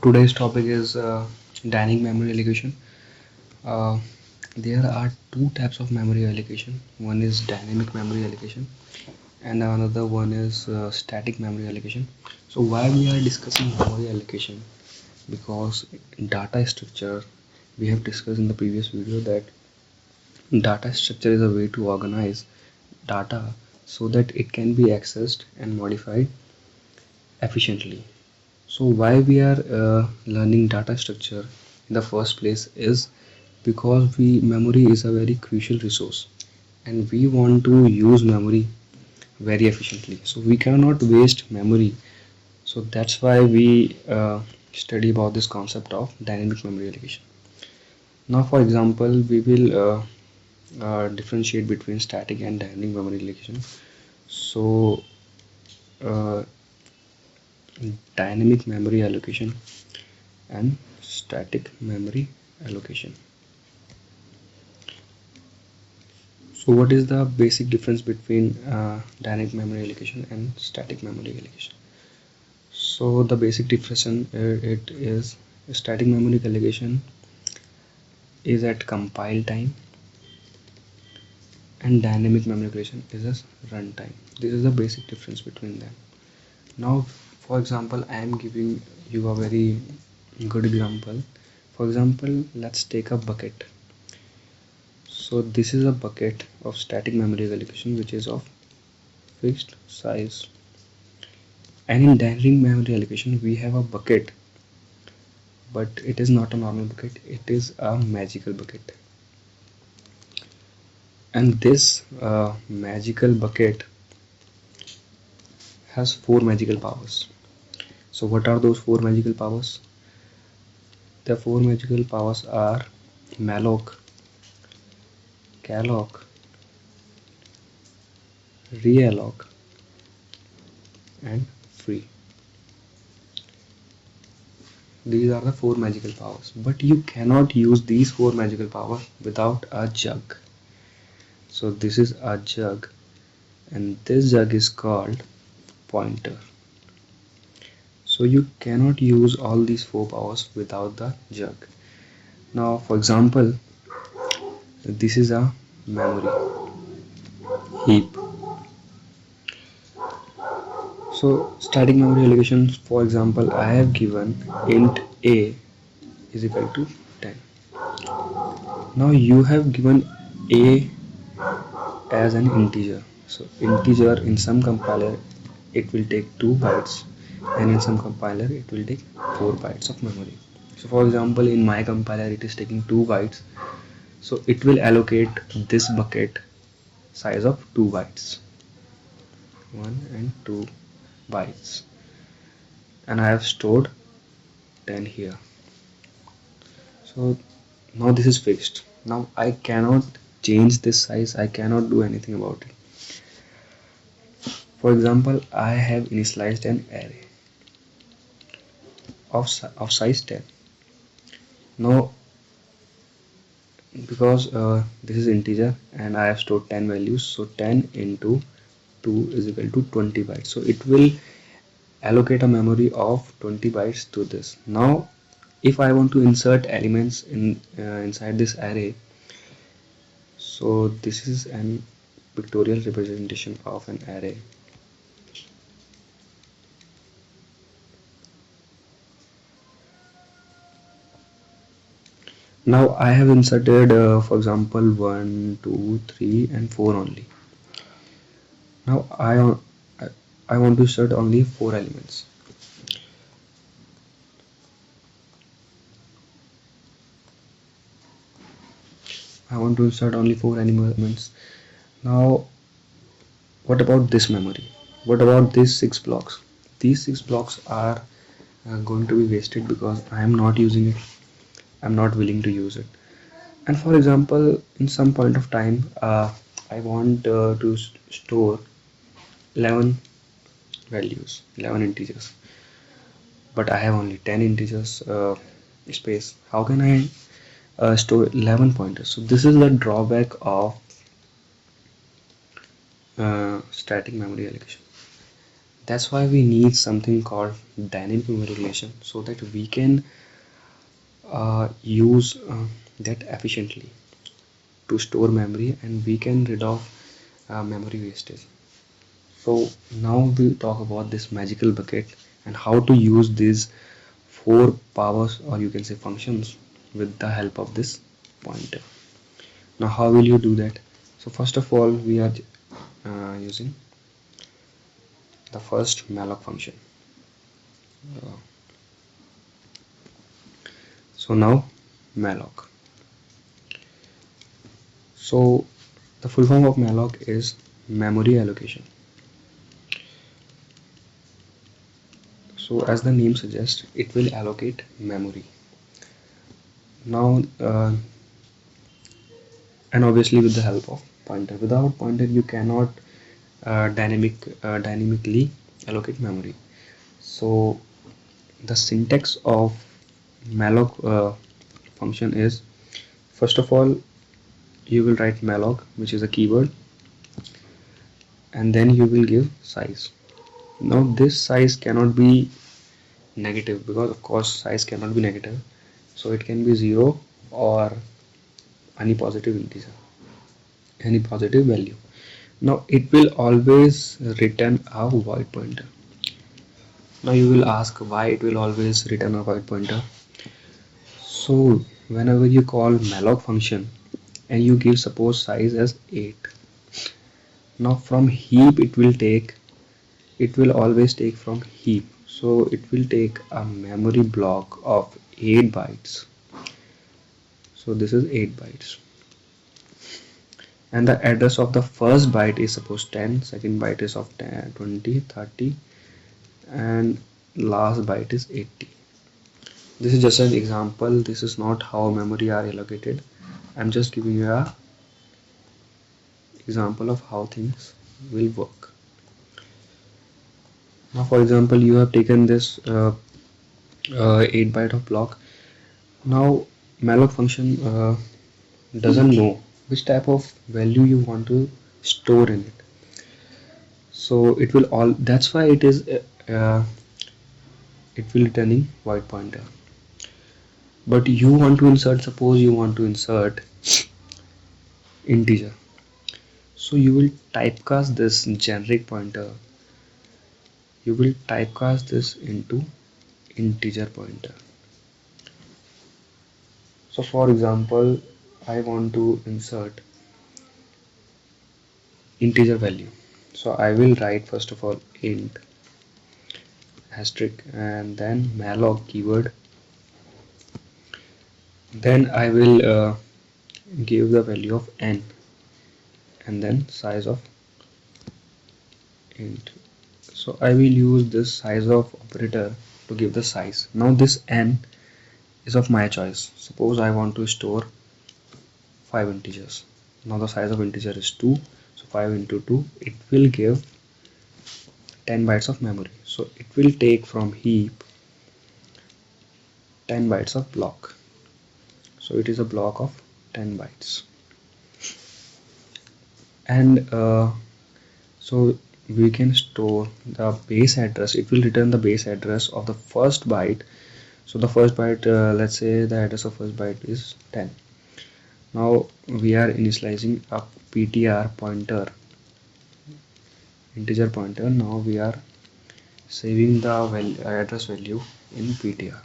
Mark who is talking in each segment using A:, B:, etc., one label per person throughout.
A: Today's topic is dynamic memory allocation. Uh, there are two types of memory allocation. One is dynamic memory allocation, and another one is static memory allocation. So why we are discussing memory allocation? Because data structure, we have discussed in the previous video that data structure is a way to organize data so that it can be accessed and modified efficiently. So why we are learning data structure in the first place is because we memory is a very crucial resource and we want to use memory very efficiently. So we cannot waste memory. So that's why we study about this concept of dynamic memory allocation. Now, for example, we will differentiate between static and dynamic memory allocation. So, uh, dynamic memory allocation and static memory allocation. So what is the basic difference between dynamic memory allocation and static memory allocation? So the basic difference in it is static memory allocation is at compile time and dynamic memory allocation is at runtime. This is the basic difference between them. Now, for example, I am giving you a very good example. For example, let's take a bucket. So this is a bucket of static memory allocation which is of fixed size. And in dynamic memory allocation, we have a bucket, but it is not a normal bucket, it is a magical bucket. And this magical bucket has four magical powers. So, what are those four magical powers? The four magical powers are malloc, calloc, realloc, and free. These are the four magical powers, but you cannot use these four magical powers without a jug. So this is a jug, and this jug is called pointer. So you cannot use all these four powers without the jug. Now, for example, this is a memory heap. So static memory allocation, for example, I have given int a is equal to 10. Now you have given a as an integer. So integer in some compiler it will take 2 bytes, and in some compiler it will take 4 bytes of memory. So for example, in my compiler it is taking 2 bytes, so it will allocate this bucket size of 2 bytes, 1 and 2 bytes, and I have stored 10 here. So now this is fixed. Now I cannot change this size, I cannot do anything about it. For example, I have initialized an array of size 10. Now, because this is integer and I have stored 10 values, so 10 into 2 is equal to 20 bytes. So it will allocate a memory of 20 bytes to this. Now, if I want to insert elements in inside this array, so this is an pictorial representation of an array. Now I have inserted for example 1, 2, 3 and 4 only. Now I want to insert only 4 elements. I want to insert only 4 elements. Now what about this memory? What about these 6 blocks? These 6 blocks are going to be wasted because I am not using it. I am not willing to use it. And for example, in some point of time, I want to store 11 values, 11 integers, but I have only 10 integers space. How can I store 11 pointers? So this is the drawback of static memory allocation. That's why we need something called dynamic memory regulation, so that we can use that efficiently to store memory, and we can rid of memory wastage. So now we talk about this magical bucket and how to use these four powers, or you can say functions, with the help of this pointer. Now how will you do that? So first of all, we are using the first malloc function. Uh, so now malloc. So the full form of malloc is memory allocation. So as the name suggests, it will allocate memory. Now and obviously with the help of pointer. Without pointer, you cannot dynamically allocate memory. So the syntax of malloc function is, first of all, you will write malloc, which is a keyword, and then you will give size. Now this size cannot be negative, because of course size cannot be negative, so it can be 0 or any positive integer, any positive value. Now it will always return a void pointer. Now you will ask why it will always return a void pointer. So whenever you call malloc function and you give suppose size as 8, now from heap it will always take from heap. So it will take a memory block of 8 bytes. So this is 8 bytes. And the address of the first byte is suppose 10, second byte is of 10, 20, 30, and last byte is 80. This is just an example. This is not how memory are allocated. I'm just giving you a example of how things will work. Now for example, you have taken this 8 byte of block. Now malloc function doesn't know which type of value you want to store in it. So it will all, that's why it will returning void pointer. But you want to insert, suppose you want to insert integer. So you will typecast this generic pointer, you will typecast this into integer pointer. So for example, I want to insert integer value. So I will write first of all int asterisk and then malloc keyword. Then I will give the value of n and then size of int. So I will use this size of operator to give the size. Now this n is of my choice. Suppose I want to store 5 integers. Now the size of integer is 2, so 5 into 2, it will give 10 bytes of memory. So it will take from heap 10 bytes of block. So it is a block of 10 bytes. And so we can store the base address. It will return the base address of the first byte. So the first byte, let's say the address of first byte is 10. Now we are initializing a ptr pointer, integer pointer. Now we are saving the address value in ptr.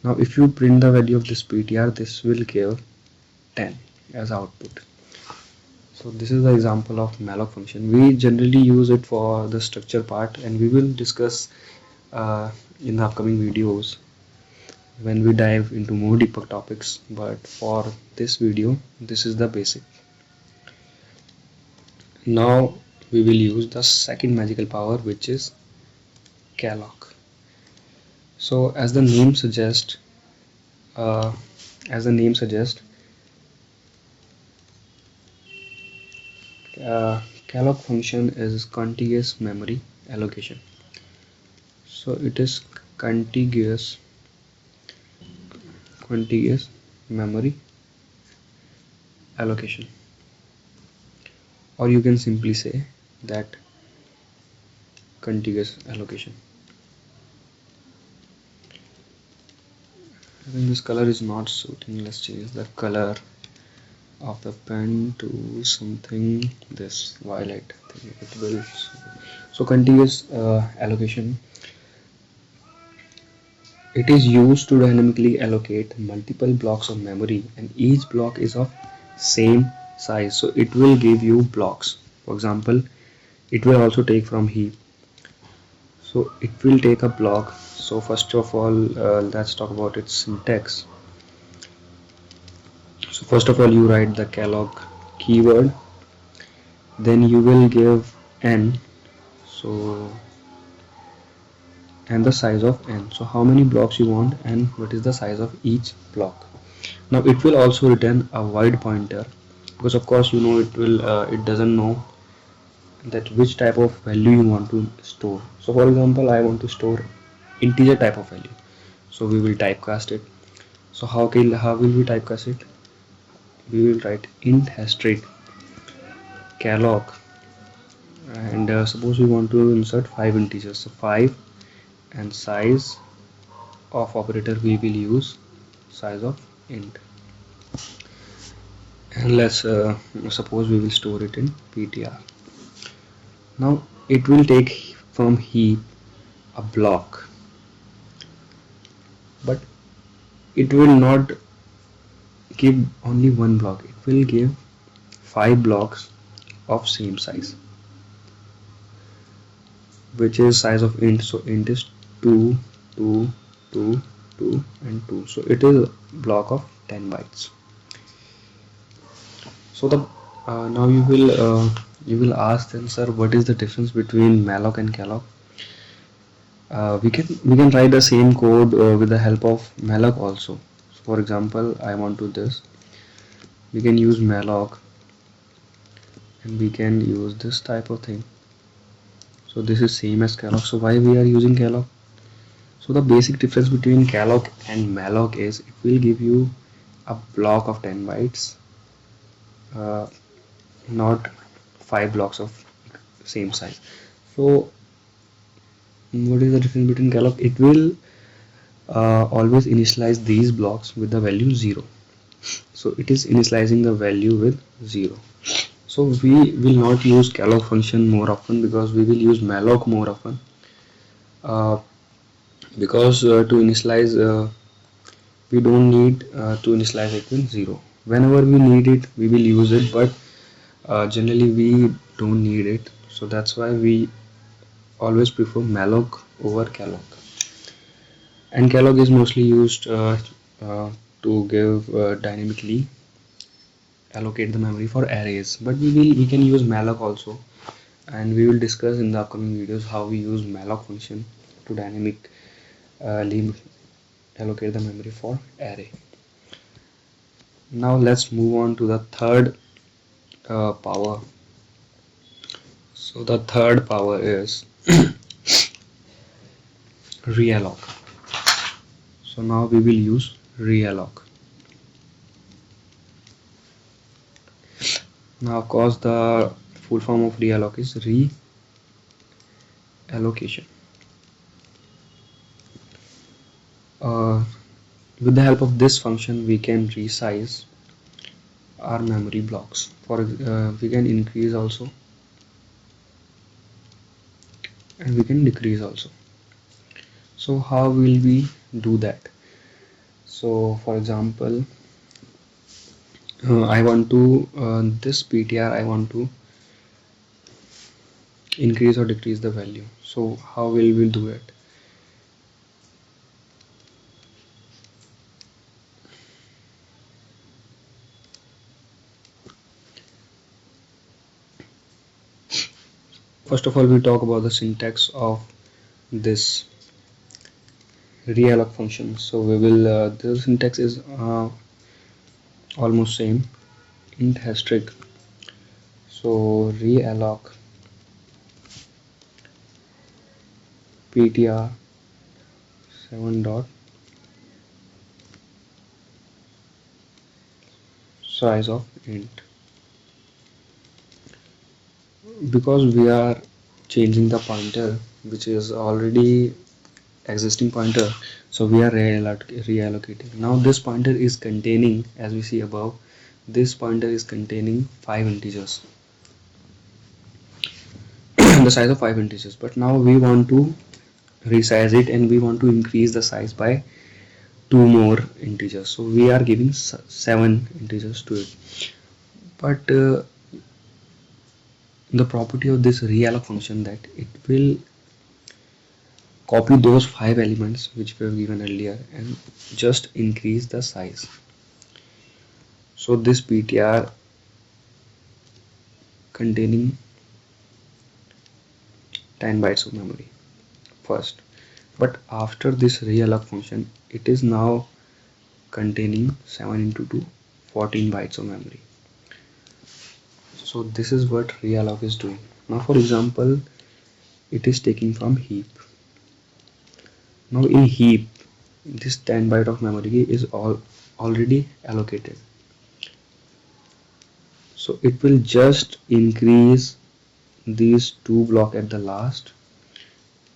A: Now if you print the value of this ptr, this will give 10 as output. So this is the example of malloc function. We generally use it for the structure part, and we will discuss in the upcoming videos when we dive into more deeper topics. But for this video, this is the basic. Now we will use the second magical power, which is calloc. So as the name suggests, uh, as the name suggests, calloc function is contiguous memory allocation. So it is contiguous memory allocation, or you can simply say that contiguous allocation. I think this color is not suiting. Let's change the color of the pen to something this violet. I think it will. So contiguous allocation. It is used to dynamically allocate multiple blocks of memory, and each block is of same size. So it will give you blocks. For example, it will also take from heap. So it will take a block. So first of all, let's talk about its syntax. So first of all, you write the calloc keyword, then you will give n, so and the size of n, so how many blocks you want and what is the size of each block. Now it will also return a void pointer, because of course you know it doesn't know that which type of value you want to store. So for example, I want to store integer type of value, so we will typecast it. So how will we typecast it? We will write int asterisk calloc, and suppose we want to insert 5 integers, so 5, and size of operator we will use size of int, and let's suppose we will store it in ptr. Now it will take from heap a block, but it will not give only one block, it will give 5 blocks of same size, which is size of int. So int is 2, 2, 2, 2 and 2, so it is a block of 10 bytes. So the now you will ask then, sir, what is the difference between malloc and calloc? We can write the same code with the help of malloc also. So for example, I want to this, we can use malloc and we can use this type of thing. So this is same as calloc. So why we are using calloc? So the basic difference between calloc and malloc is it will give you a block of 10 bytes, not 5 blocks of same size. So what is the difference between calloc? It will always initialize these blocks with the value 0. So it is initializing the value with 0. So we will not use calloc function more often, because we will use malloc more often, because to initialize we don't need to initialize it with 0. Whenever we need it we will use it, but generally we don't need it, so that's why we always prefer malloc over calloc. And calloc is mostly used to give dynamically allocate the memory for arrays, but we can use malloc also, and we will discuss in the upcoming videos how we use malloc function to dynamic allocate the memory for array. Now let's move on to the third power. So the third power is realloc. So now we will use realloc. Now of course the full form of realloc is reallocation. With the help of this function we can resize our memory blocks. We can increase also and we can decrease also. So how will we do that? So for example, I want to this ptr I want to increase or decrease the value. So how will we do it? First of all, we talk about the syntax of this realloc function. So we will the syntax is almost same, int asterisk, so realloc ptr 7 dot size of int. Because we are changing the pointer, which is already existing pointer, so we are reallocating. Now this pointer is containing, as we see above, this pointer is containing 5 integers, the size of 5 integers, but now we want to resize it and we want to increase the size by 2 more integers, so we are giving 7 integers to it. But the property of this realloc function that it will copy those 5 elements which were given earlier and just increase the size. So this ptr containing 10 bytes of memory first, but after this realloc function it is now containing 7 into 2, 14 bytes of memory. So this is what realloc is doing. Now for example, it is taking from heap. Now in heap, this 10 byte of memory is already allocated, so it will just increase these two blocks at the last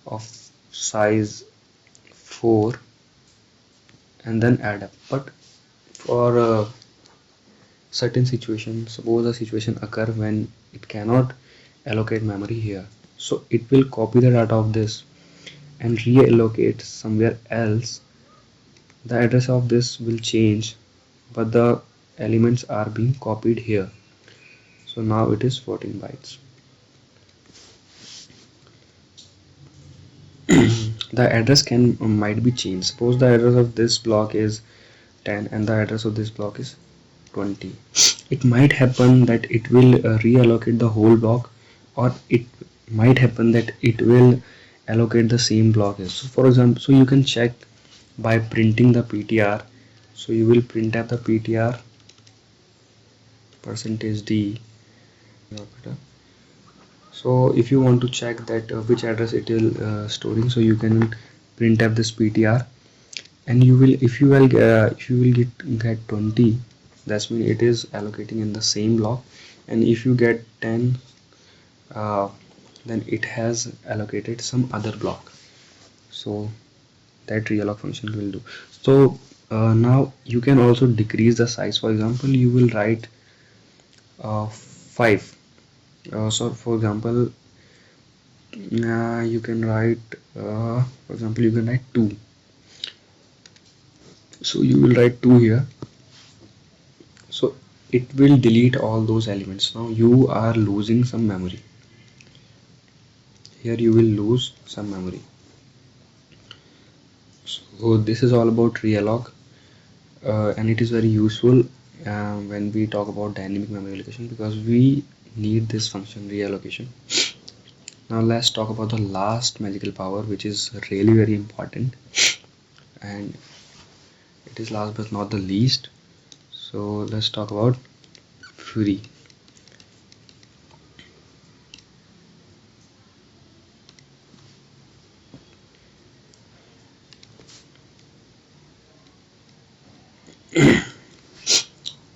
A: of size 4 and then add up. But for certain situation, suppose a situation occur when it cannot allocate memory here, so it will copy the data of this and reallocate somewhere else. The address of this will change, but the elements are being copied here, so now it is 14 bytes. The address might be changed. Suppose the address of this block is 10 and the address of this block is 20. It might happen that it will reallocate the whole block, or it might happen that it will allocate the same block as. So for example, so you can check by printing the ptr. So you will print up the ptr %d. So if you want to check that which address it is storing, so you can print up this ptr, and you will, if you will get 20, that's mean it is allocating in the same block, and if you get 10, then it has allocated some other block. So that realloc function will do. So now you can also decrease the size. For example, you will write 5. So for example, you can write for example, you can write 2. So you will write 2 here, so it will delete all those elements. Now you are losing some memory here, you will lose some memory. So this is all about realloc, and it is very useful when we talk about dynamic memory allocation, because we need this function reallocation. Now let's talk about the last magical power, which is really very important, and it is last but not the least. So let's talk about free.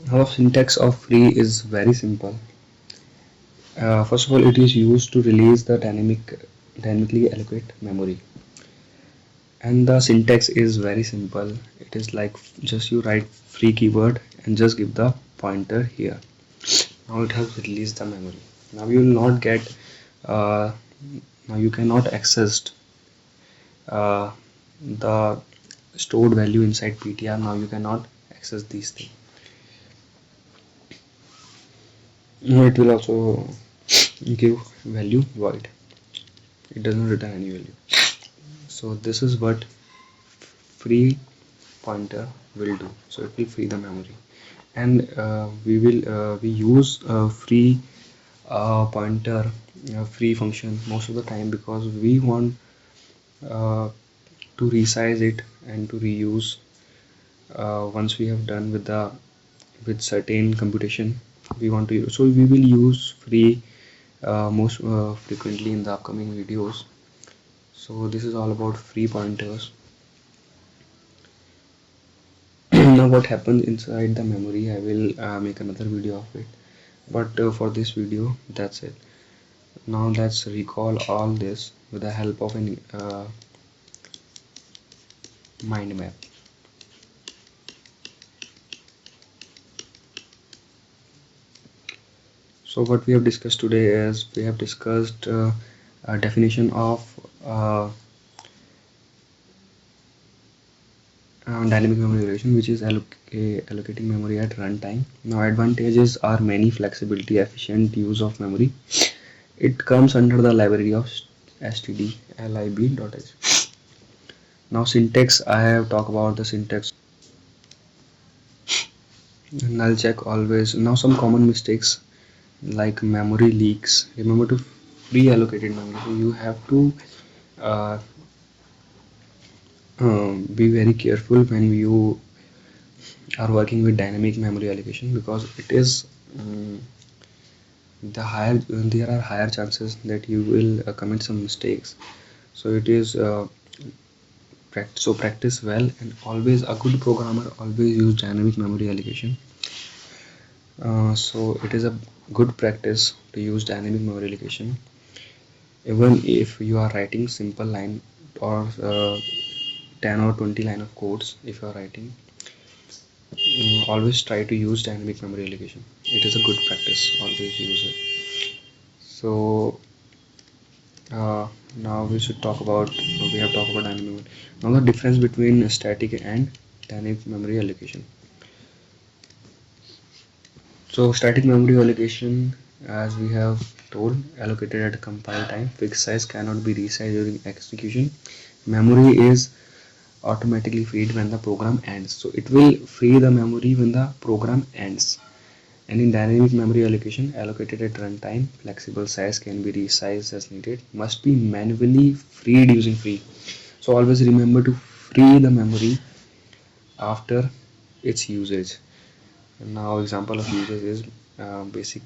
A: Now the syntax of free is very simple. First of all, it is used to release the dynamically allocate memory, and the syntax is very simple. It is like just you write free keyword and just give the pointer here. Now it has released the memory. Now you will not get now you cannot access uh, the stored value inside ptr. Now you cannot access these things. Now it will also give value void. It doesn't return any value. So this is what free pointer will do. So it will free the memory, and we use free pointer free function most of the time, because we want to resize it and to reuse once we have done with certain computation we want to use. So we will use free most frequently in the upcoming videos. So this is all about free pointers. Now what happens inside the memory, I will make another video of it, but for this video that's it. Now let's recall all this with the help of an mind map. So what we have discussed today is we have discussed a definition of uh, dynamic memory relation, which is allocating memory at runtime. Now advantages are many: flexibility, efficient use of memory. It comes under the library of stdlib.h. Now syntax, I have talked about the syntax. Null check always. Now some common mistakes like memory leaks. Remember to free allocated memory. So you have to uh, be very careful when you are working with dynamic memory allocation, because it is there are higher chances that you will commit some mistakes. So it is practice well, and always a good programmer always use dynamic memory allocation. So it is a good practice to use dynamic memory allocation even if you are writing simple line or 10 or 20 line of codes. If you are writing, always try to use dynamic memory allocation. It is a good practice, always use it. So now we should talk about we have talked about dynamic memory. Now the difference between static and dynamic memory allocation. So static memory allocation, as we have told, allocated at compile time, fixed size, cannot be resized during execution. Memory is automatically freed when the program ends. So it will free the memory when the program ends. And in dynamic memory allocation, allocated at runtime, flexible size can be resized as needed, must be manually freed using free. So always remember to free the memory after its usage. And now example of usage is basic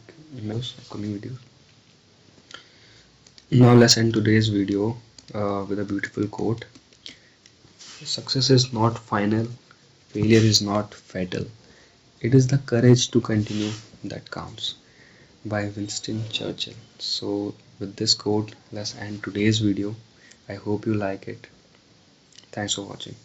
A: upcoming videos. Now let's end today's video with a beautiful quote. Success is not final, failure is not fatal. It is the courage to continue that counts, by Winston Churchill. So with this quote, let's end today's video. I hope you like it. Thanks for watching.